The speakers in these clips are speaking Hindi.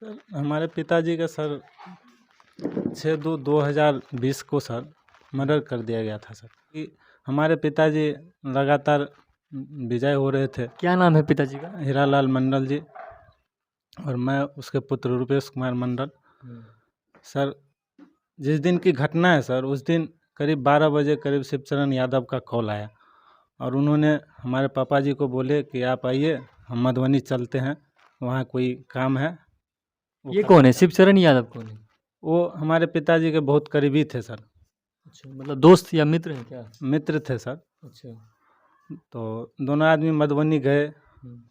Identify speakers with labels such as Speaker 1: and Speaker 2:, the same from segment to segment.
Speaker 1: सर हमारे पिताजी का सर 6/2/2020 को सर मर्डर कर दिया गया था सर। कि हमारे पिताजी लगातार विजय हो रहे थे।
Speaker 2: क्या नाम है पिताजी का?
Speaker 1: हीरालाल मंडल जी, और मैं उसके पुत्र रूपेश कुमार मंडल। सर जिस दिन की घटना है सर, उस दिन करीब 12 बजे करीब शिवचरण यादव का कॉल आया और उन्होंने हमारे पापा जी को बोले कि आप आइए, हम मधुबनी चलते हैं, वहाँ कोई काम है।
Speaker 2: ये कौन है? शिवचरण यादव कौन है?
Speaker 1: वो हमारे पिताजी के बहुत करीबी थे सर।
Speaker 2: अच्छा, मतलब दोस्त या मित्र हैं क्या?
Speaker 1: मित्र थे सर।
Speaker 2: अच्छा।
Speaker 1: तो दोनों आदमी मधुबनी गए,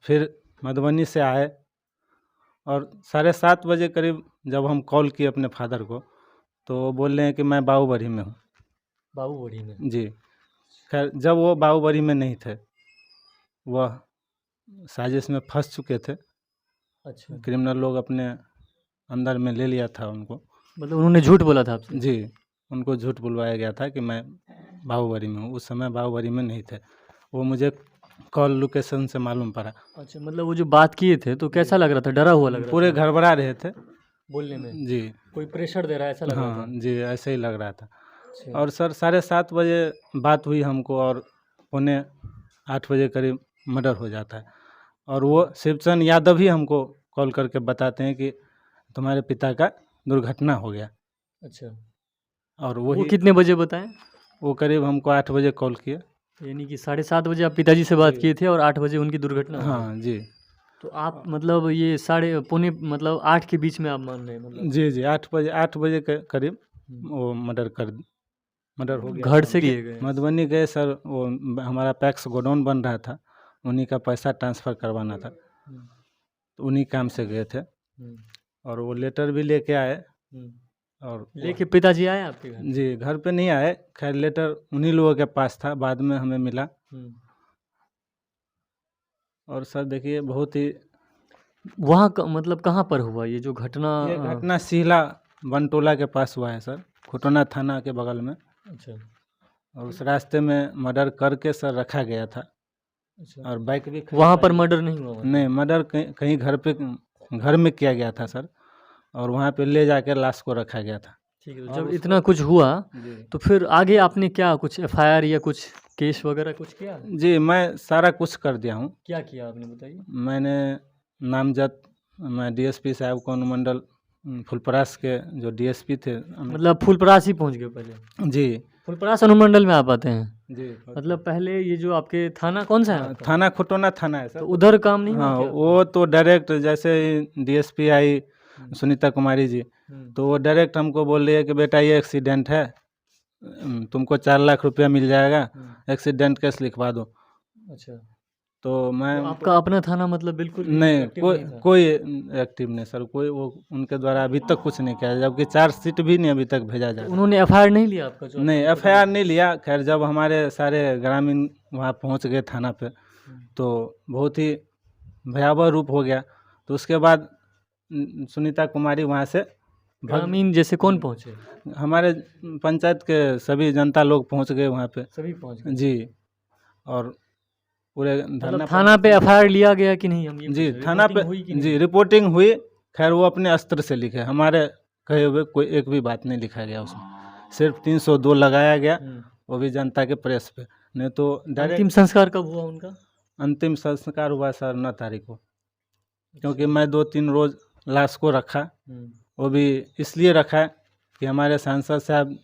Speaker 1: फिर मधुबनी से आए और 7:30 बजे करीब जब हम कॉल किए अपने फादर को, तो वो बोल रहे हैं कि मैं बाबूबड़ी में हूँ।
Speaker 2: बाबूबड़ी में?
Speaker 1: जी। खैर जब वो बाबूबड़ी में नहीं थे, वह साजिश में फंस चुके थे।
Speaker 2: अच्छा,
Speaker 1: क्रिमिनल लोग अपने अंदर में ले लिया था उनको।
Speaker 2: मतलब उन्होंने झूठ बोला था आपसे?
Speaker 1: जी, उनको झूठ बुलवाया गया था कि मैं बाबूबड़ी में हूँ। उस समय बाबूबड़ी में नहीं थे, वो मुझे कॉल लोकेशन से मालूम पड़ा।
Speaker 2: अच्छा, मतलब वो जो बात किए थे तो कैसा लग रहा था? डरा हुआ लग रहा
Speaker 1: पूरे
Speaker 2: था
Speaker 1: घबरा रहे थे
Speaker 2: बोलने में?
Speaker 1: जी।
Speaker 2: कोई प्रेशर दे रहा है ऐसा लग रहा था?
Speaker 1: हाँ जी, ऐसे ही लग रहा था।
Speaker 2: अच्छा।
Speaker 1: और सर 7:30 बजे बात हुई हमको और 7:45 करीब मर्डर हो जाता है। और वो शिवचंद यादव ही हमको कॉल करके बताते हैं कि तुम्हारे पिता का दुर्घटना हो गया।
Speaker 2: अच्छा,
Speaker 1: और
Speaker 2: वो
Speaker 1: वही
Speaker 2: कितने बजे बताएं?
Speaker 1: वो करीब हमको 8 बजे कॉल किए।
Speaker 2: यानी कि 7:30 बजे आप पिताजी से बात
Speaker 1: जी।
Speaker 2: किए थे और 8 बजे उनकी दुर्घटना हो गई।
Speaker 1: हाँ जी।
Speaker 2: तो आप मतलब ये साढ़े पौने मतलब 8 के बीच में आप मान रहे हैं मतलब?
Speaker 1: जी, जी, 8 बजे के करीब वो मर्डर हो गया
Speaker 2: घर
Speaker 1: था।
Speaker 2: से किए गए?
Speaker 1: मधुबनी गए सर, वो हमारा पैक्स गोडाउन बन रहा था, उन्हीं का पैसा ट्रांसफ़र करवाना था, तो उन्हीं काम से गए थे। और वो लेटर भी लेके आए और
Speaker 2: लेके पिताजी आए आपके घर?
Speaker 1: जी, घर पे नहीं आए, खैर लेटर उन्हीं लोगों के पास था, बाद में हमें मिला। और सर देखिए बहुत ही
Speaker 2: वहाँ मतलब कहाँ पर हुआ ये जो घटना?
Speaker 1: ये घटना सिहला बनटोला के पास हुआ है सर, खुटना थाना के बगल में।
Speaker 2: अच्छा।
Speaker 1: और उस रास्ते में मर्डर करके सर रखा गया था।
Speaker 2: अच्छा,
Speaker 1: और बाइक भी
Speaker 2: वहाँ पर मर्डर नहीं हुआ?
Speaker 1: नहीं, मर्डर कहीं घर में किया गया था सर, और वहाँ पे ले जाकर लाश को रखा गया था।
Speaker 2: ठीक है, जब इतना कुछ हुआ तो फिर आगे आपने क्या कुछ एफआईआर या कुछ केस वगैरह कुछ किया?
Speaker 1: जी, मैं सारा कुछ कर दिया हूँ।
Speaker 2: क्या किया आपने बताइए?
Speaker 1: मैंने नामजद, मैं डीएसपी साहब को अनुमंडल फुलपरास के जो डीएसपी थे
Speaker 2: मतलब फुलपरास ही पहुँच गए पहले?
Speaker 1: जी।
Speaker 2: फुलपरास अनुमंडल में आप आते हैं?
Speaker 1: जी,
Speaker 2: मतलब पहले ये जो आपके थाना कौन सा है आपका?
Speaker 1: थाना खुटोना थाना है सर।
Speaker 2: तो उधर काम नहीं हुआ
Speaker 1: हाँ,
Speaker 2: क्या?
Speaker 1: वो तो डायरेक्ट जैसे ही डीएसपी आई सुनीता कुमारी जी, तो वो डायरेक्ट हमको बोल रही है कि बेटा ये एक्सीडेंट है, तुमको 4 लाख रुपया मिल जाएगा, एक्सीडेंट केस लिखवा दो।
Speaker 2: अच्छा,
Speaker 1: तो मैं
Speaker 2: तो आपका अपना थाना मतलब बिल्कुल भी
Speaker 1: नहीं,
Speaker 2: एक्टिव नहीं था?
Speaker 1: कोई एक्टिव नहीं सर, कोई वो उनके द्वारा अभी तक कुछ नहीं किया, जबकि चार्जशीट भी नहीं अभी तक भेजा जा रहा।
Speaker 2: उन्होंने एफआईआर नहीं लिया आपका जो
Speaker 1: नहीं, एफआईआर नहीं लिया। खैर जब हमारे सारे ग्रामीण वहाँ पहुँच गए थाना पे, तो बहुत ही भयावह रूप हो गया। तो उसके बाद सुनीता कुमारी वहाँ से
Speaker 2: ग्रामीण जैसे कौन पहुँचे?
Speaker 1: हमारे पंचायत के सभी जनता लोग पहुँच गए वहाँ पे
Speaker 2: सभी पहुँच गए?
Speaker 1: जी। और पूरे धरना
Speaker 2: मतलब थाना पे एफआईआर लिया गया कि नहीं? हम ये
Speaker 1: जी,
Speaker 2: पूछ रहे हैं,
Speaker 1: थाना पे
Speaker 2: रिपोर्टिंग हुई कि नहीं?
Speaker 1: जी रिपोर्टिंग हुई। खैर वो अपने अस्त्र से लिखे, हमारे कहे हुए कोई एक भी बात नहीं लिखा गया उसमें, सिर्फ 302 लगाया गया, वो भी जनता के प्रेस पे। नहीं तो डायरेक्ट
Speaker 2: अंतिम संस्कार कब हुआ उनका?
Speaker 1: अंतिम संस्कार हुआ सर 9 तारीख को, क्योंकि मैं 2-3 रोज़ लाश को रखा, वो भी इसलिए रखा कि हमारे सांसद साहब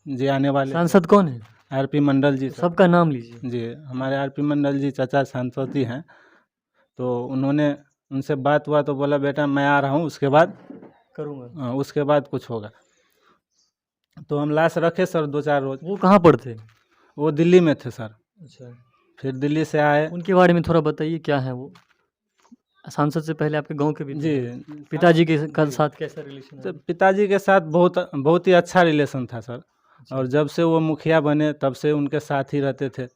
Speaker 1: जी आने वाले।
Speaker 2: सांसद कौन है?
Speaker 1: आरपी मंडल जी।
Speaker 2: सबका नाम लीजिए।
Speaker 1: जी, हमारे आरपी मंडल जी चाचा सांसद ही हैं, तो उन्होंने उनसे बात हुआ तो बोला बेटा मैं आ रहा हूँ, उसके बाद
Speaker 2: करूँगा।
Speaker 1: उसके बाद कुछ होगा। तो हम लाश रखे सर 2-4 रोज़।
Speaker 2: वो कहाँ पर थे?
Speaker 1: वो दिल्ली में थे सर।
Speaker 2: अच्छा,
Speaker 1: फिर दिल्ली से आए।
Speaker 2: उनके बारे में थोड़ा बताइए, क्या है वो? सांसद से पहले आपके गांव के भी थे?
Speaker 1: जी,
Speaker 2: पिताजी के साथ कैसा रिलेशन
Speaker 1: तो
Speaker 2: है?
Speaker 1: पिताजी के साथ बहुत ही अच्छा रिलेशन था सर। और जब से वो मुखिया बने तब से उनके साथ ही रहते थे,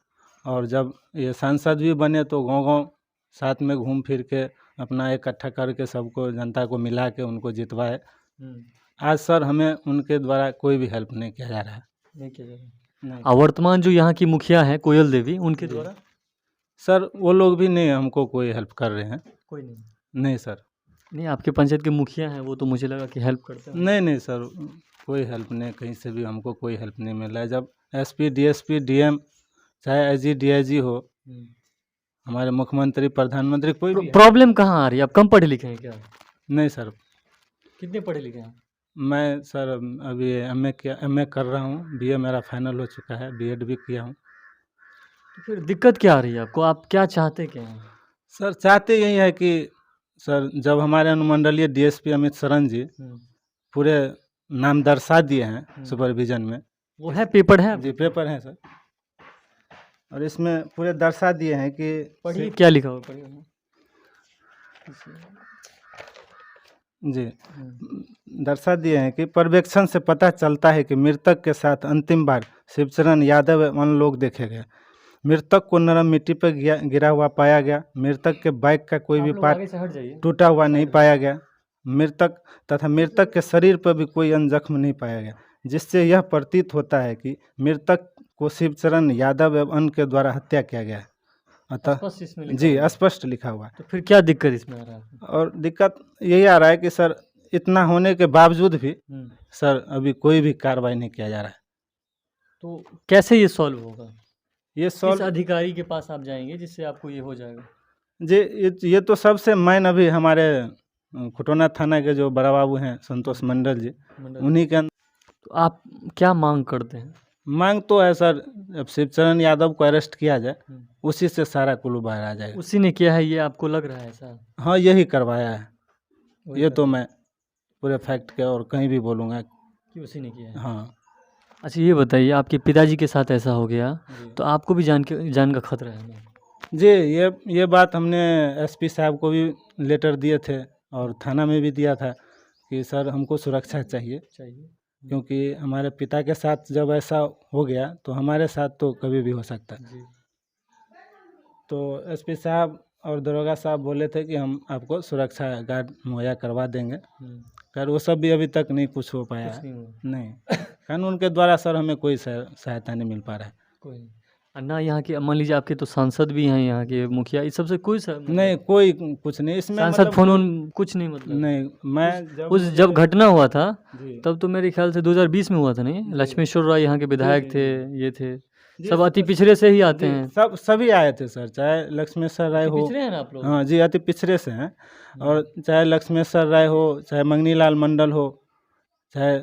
Speaker 1: और जब ये सांसद भी बने तो गांव-गांव साथ में घूम फिर के अपना इकट्ठा करके सबको जनता को मिला के उनको जितवाए। आज सर हमें उनके द्वारा कोई भी हेल्प नहीं किया जा रहा है।
Speaker 2: नहीं किया जा रहा।
Speaker 1: नहीं
Speaker 2: वर्तमान जो यहाँ की मुखिया है कोयल देवी, उनके द्वारा?
Speaker 1: सर वो लोग भी नहीं हमको कोई हेल्प कर रहे हैं।
Speaker 2: कोई नहीं?
Speaker 1: नहीं सर।
Speaker 2: नहीं, आपके पंचायत के मुखिया हैं, वो तो मुझे लगा कि हेल्प करते हैं।
Speaker 1: नहीं नहीं सर, कोई हेल्प नहीं, कहीं से भी हमको कोई हेल्प नहीं मिल रहा है। जब एसपी डीएसपी डीएम चाहे आईजी डीआईजी हो, हमारे मुख्यमंत्री प्रधानमंत्री कोई भी है।
Speaker 2: प्रॉब्लम कहाँ आ रही है? आप कम पढ़े लिखे हैं क्या?
Speaker 1: नहीं सर,
Speaker 2: कितने पढ़े लिखे हैं?
Speaker 1: मैं सर अभी एमए कर रहा हूँ, बीए मेरा फाइनल हो चुका है, बीएड भी किया हूँ।
Speaker 2: तो फिर दिक्कत क्या आ रही है आपको? आप क्या चाहते क्या हैं?
Speaker 1: सर चाहते यही है कि सर जब हमारे अनुमंडलीय डीएसपी अमित शरण जी पूरे नाम दर्शा दिए हैं सुपरविजन में,
Speaker 2: वो है, पेपर है?
Speaker 1: जी पेपर है सर, और इसमें पूरे दर्शा दिए हैं कि
Speaker 2: पढ़िए क्या लिखा हुआ, पढ़िए।
Speaker 1: जी दर्शा दिए हैं कि पर्यवेक्षण से पता चलता है कि मृतक के साथ अंतिम बार शिवचरण यादव एवं अन्य लोग देखे गए। मृतक को नरम मिट्टी पर गिरा हुआ पाया गया। मृतक के बाइक का कोई भी
Speaker 2: आगे से हट
Speaker 1: पार्ट
Speaker 2: जाइए।
Speaker 1: टूटा हुआ नहीं पाया गया। मृतक के शरीर पर भी कोई अन्य जख्म नहीं पाया गया, जिससे यह प्रतीत होता है कि मृतक को शिवचरण यादव एवं अन्य के द्वारा हत्या किया गया है। अतः
Speaker 2: स्पष्ट इसमें लिखा
Speaker 1: जी
Speaker 2: हुआ है।
Speaker 1: स्पष्ट लिखा हुआ है।
Speaker 2: तो फिर क्या दिक्कत इसमें आ रहा है?
Speaker 1: और दिक्कत यही आ रहा है कि सर इतना होने के बावजूद भी सर अभी कोई भी कार्रवाई नहीं किया जा रहा है।
Speaker 2: तो कैसे ये सॉल्व होगा?
Speaker 1: ये
Speaker 2: किस
Speaker 1: सॉल्व
Speaker 2: अधिकारी के पास आप जाएंगे जिससे आपको ये हो जाएगा?
Speaker 1: जी ये तो सबसे मेन अभी हमारे खुटौना थाना के जो बड़ा बाबू हैं संतोष मंडल जी, उन्हीं के
Speaker 2: तो आप क्या मांग करते हैं?
Speaker 1: मांग तो है सर, अब शिवचरण यादव को अरेस्ट किया जाए, उसी से सारा कुल्लू बाहर आ जाएगा।
Speaker 2: उसी ने किया है, ये आपको लग रहा है ऐसा?
Speaker 1: हाँ यही करवाया है,
Speaker 2: वही
Speaker 1: ये
Speaker 2: कर
Speaker 1: तो
Speaker 2: रहे
Speaker 1: मैं पूरे फैक्ट के और कहीं भी बोलूँगा।
Speaker 2: हैं कि उसी ने किया है।
Speaker 1: हाँ
Speaker 2: अच्छा ये बताइए, आपके पिताजी के साथ ऐसा हो गया तो आपको भी जान का खतरा है ना?
Speaker 1: जी ये बात हमने एसपी साहब को भी लेटर दिए थे और थाना में भी दिया था कि सर हमको सुरक्षा चाहिए, क्योंकि हमारे पिता के साथ जब ऐसा हो गया तो हमारे साथ तो कभी भी हो सकता है।
Speaker 2: जी।
Speaker 1: तो एसपी साहब और दरोगा साहब बोले थे कि हम आपको सुरक्षा गार्ड मुहैया करवा देंगे, खैर वो सब भी अभी तक नहीं कुछ हो पाया है। नहीं कानून के द्वारा सर हमें कोई सहायता नहीं मिल पा रहा है।
Speaker 2: कोई नहीं। और ना यहाँ के, मान लीजिए आपके तो सांसद भी हैं, यहाँ के मुखिया, इस सबसे कोई
Speaker 1: नहीं कोई कुछ नहीं इसमें,
Speaker 2: सांसद
Speaker 1: मतलब
Speaker 2: फोन वोन कुछ नहीं? मतलब
Speaker 1: नहीं, मैं
Speaker 2: जब घटना हुआ था तब तो मेरे ख्याल से 2020 में हुआ था, नहीं? लक्ष्मेश्वर राय यहाँ के विधायक थे, ये थे, सब अति पिछड़े से ही आते हैं।
Speaker 1: सभी आए थे सर, चाहे लक्ष्मेश्वर राय हो,
Speaker 2: पिछड़े हैं ना आप लोग?
Speaker 1: हाँ जी अति पिछड़े से हैं, और चाहे लक्ष्मेश्वर राय हो, चाहे मंगनीलाल मंडल हो, चाहे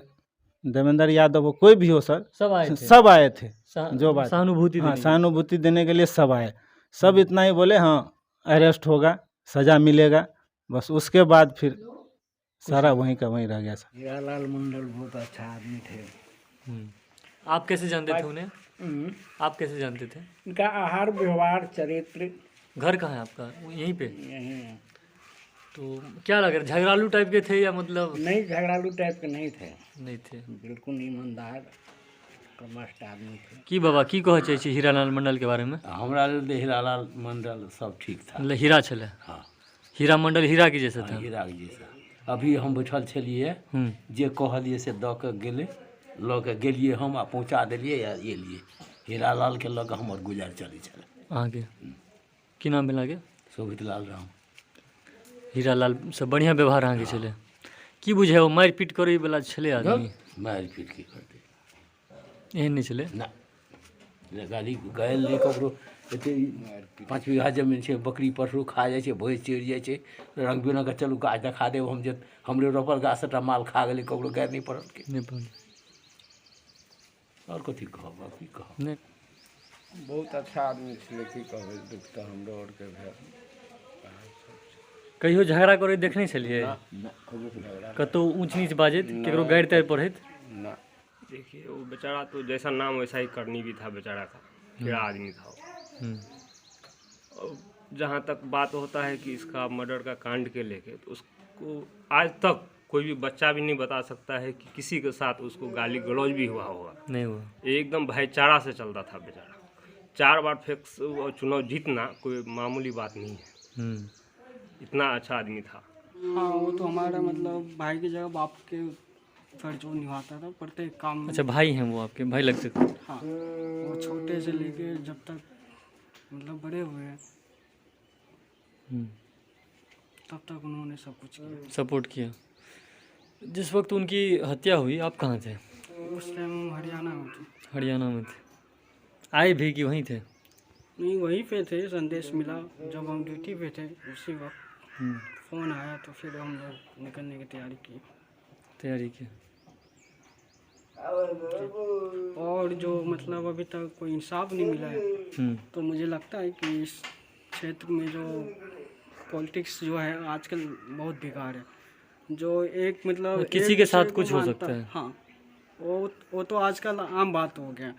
Speaker 1: देवेंद्र यादव हो, कोई भी हो सर, सब आए थे। जो बात
Speaker 2: सहानुभूति
Speaker 1: हाँ सहानुभूति देने के लिए सब आए, सब इतना ही बोले हाँ अरेस्ट होगा, सजा मिलेगा, बस उसके बाद फिर सारा वहीं का वहीं रह गया सर।
Speaker 3: हीरालाल मंडल बहुत अच्छा आदमी थे।
Speaker 2: आप कैसे जानते थे उन्हें? आप कैसे जानते थे?
Speaker 3: इनका आहार व्यवहार चरित्र।
Speaker 2: घर कहाँ है आपका? यहीं पे?
Speaker 3: यही है।
Speaker 2: तो क्या लग रहा है, झगड़ालू टाइप के थे या मतलब?
Speaker 3: नहीं झगड़ालू टाइप के नहीं थे,
Speaker 2: नहीं थे,
Speaker 3: बिल्कुल ईमानदार कर्मठ आदमी थे।
Speaker 2: की बाबा की कह चाहे छी हीरालाल मंडल के बारे में?
Speaker 3: हमरा लेल हीरालाल मंडल सब ठीक था।
Speaker 2: मतलब हीरा छले?
Speaker 3: हाँ
Speaker 2: हीरा मंडल हीरा के जैसा था?
Speaker 3: हीरा जैसा। अभी हम बैठल छलिए, जे कहलिए से दऽ के गेले, लऽ के गेलिए हम आ पहुँचा देलिए या एलिए। हीरालाल के लऽ के हमर गुजर चलै छलै।
Speaker 2: आगे की नाम भेल? आगे
Speaker 3: शोभित लाल राम।
Speaker 2: हीरालाल से बढ़िया व्यवहार अहाँके छलै? की बुझे ओ मारि पीट करे वाला छलै आदमी?
Speaker 3: मारि पीट की करतै,
Speaker 2: एहन नहीं छलै
Speaker 3: ना गाली गायल नहीं ककरो। एते 5 बीघा जमीन छै, बकरी पशु खा जाइ छै, भैंस चढ़ि जाइ छै, रंग बिरंग चलू गाछ देखा देब हम, जे हमरे रोपल गाछ सबटा माल खा गेलै, ककरो गारि नहीं पड़ल के।
Speaker 2: नहीं पड़ल।
Speaker 3: और कथी कहब, की कहब।
Speaker 2: नहीं
Speaker 4: बहुत अच्छा आदमी छलै, की कहबै, दुख तऽ हमरो आरके भेल।
Speaker 2: कहियो झगड़ा करे देखने छलिए? कतौ ऊंच नीच बाजैत, केकरो गारि तारि पढ़ैत?
Speaker 4: ना
Speaker 5: देखिए वो बेचारा तो जैसा नाम वैसा ही करनी भी था बेचारा का, कीड़ा आदमी था वो। और जहाँ तक बात होता है कि इसका मर्डर का कांड के लेके, तो उसको आज तक कोई भी बच्चा भी नहीं बता सकता है कि किसी के साथ उसको गाली गलौज भी हुआ होगा।
Speaker 2: नहीं हुआ।
Speaker 5: एकदम भाईचारा से चलता था बेचारा। 4 बार फिक्स चुनाव जीतना कोई मामूली बात नहीं है, इतना अच्छा आदमी था।
Speaker 6: हाँ वो तो हमारा मतलब भाई की जगह बाप के फर्ज वो निभाता था प्रत्येक काम में।
Speaker 2: अच्छा भाई हैं वो आपके? भाई लगते थे?
Speaker 6: हाँ वो छोटे से लेके जब तक मतलब बड़े हुए हैं। तब तक उन्होंने सब कुछ किया।
Speaker 2: सपोर्ट किया। जिस वक्त उनकी हत्या हुई आप कहाँ थे?
Speaker 6: उस टाइम हम हरियाणा में थे।
Speaker 2: हरियाणा में थे। आए भी कि वहीं थे?
Speaker 6: नहीं, वहीं पे थे। संदेश मिला जब हम ड्यूटी पे थे, उसी वक्त
Speaker 2: हम्म,
Speaker 6: फ़ोन आया तो फिर हम लोग निकलने की
Speaker 2: तैयारी की।
Speaker 6: और जो मतलब अभी तक कोई इंसाफ नहीं मिला है,
Speaker 2: हम्म,
Speaker 6: तो मुझे लगता है कि इस क्षेत्र में जो पॉलिटिक्स जो है आजकल बहुत बेकार है। जो एक मतलब
Speaker 2: किसी
Speaker 6: एक
Speaker 2: के साथ
Speaker 6: दूसरे को
Speaker 2: कुछ हो
Speaker 6: मानता
Speaker 2: सकता है।
Speaker 6: हाँ, वो तो आजकल आम बात हो गया।